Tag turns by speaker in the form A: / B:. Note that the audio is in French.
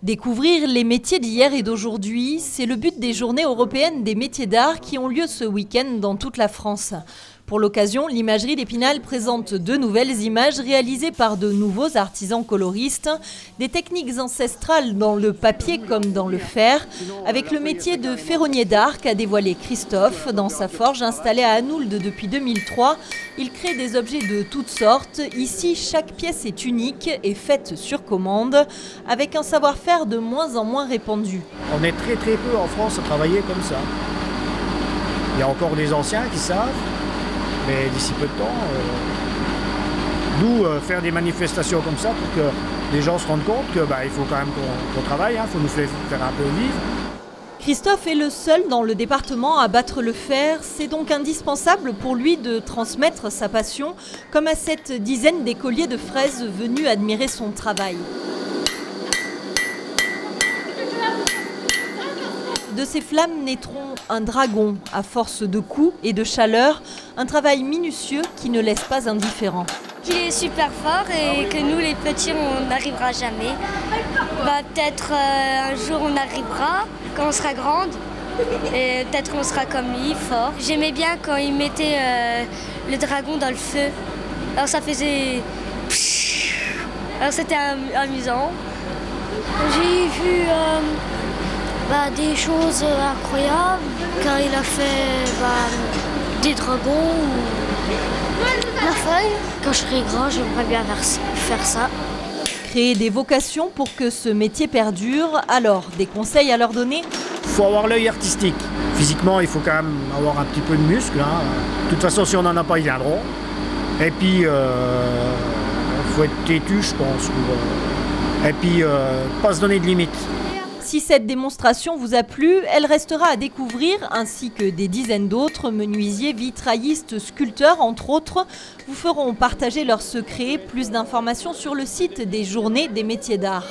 A: Découvrir les métiers d'hier et d'aujourd'hui, c'est le but des Journées européennes des métiers d'art qui ont lieu ce week-end dans toute la France. Pour l'occasion, l'imagerie d'Épinal présente de nouvelles images réalisées par de nouveaux artisans coloristes, des techniques ancestrales dans le papier comme dans le fer, avec le métier de ferronnier d'art qu'a dévoilé Christophe dans sa forge installée à Anould depuis 2003. Il crée des objets de toutes sortes. Ici, chaque pièce est unique et faite sur commande, avec un savoir-faire de moins en moins répandu.
B: On est très peu en France à travailler comme ça. Il y a encore des anciens qui savent. Mais d'ici peu de temps, nous faire des manifestations comme ça pour que les gens se rendent compte qu'il faut quand même qu'on travaille, il faut nous faire un peu vivre.
A: Christophe est le seul dans le département à battre le fer. C'est donc indispensable pour lui de transmettre sa passion, comme à cette dizaine d'écoliers de fraises venus admirer son travail. De ces flammes naîtront un dragon à force de coups et de chaleur, un travail minutieux qui ne laisse pas indifférent.
C: Qui est super fort et que nous les petits on n'arrivera jamais. Peut-être un jour on arrivera quand on sera grande et peut-être on sera comme lui, fort. J'aimais bien quand il mettait le dragon dans le feu. Alors ça faisait... Alors c'était amusant.
D: J'ai vu... des choses incroyables, car il a fait des dragons ou la feuille. Quand je serai grand, j'aimerais bien faire ça.
A: Créer des vocations pour que ce métier perdure, alors des conseils à leur donner?
B: Il faut avoir l'œil artistique. Physiquement, il faut quand même avoir un petit peu de muscle. De toute façon, si on n'en a pas, ils viendront. Et puis, il faut être têtu, je pense. Et puis, pas se donner de limites.
A: Si cette démonstration vous a plu, elle restera à découvrir, ainsi que des dizaines d'autres menuisiers, vitraillistes, sculpteurs, entre autres, vous feront partager leurs secrets. Plus d'informations sur le site des Journées des métiers d'art.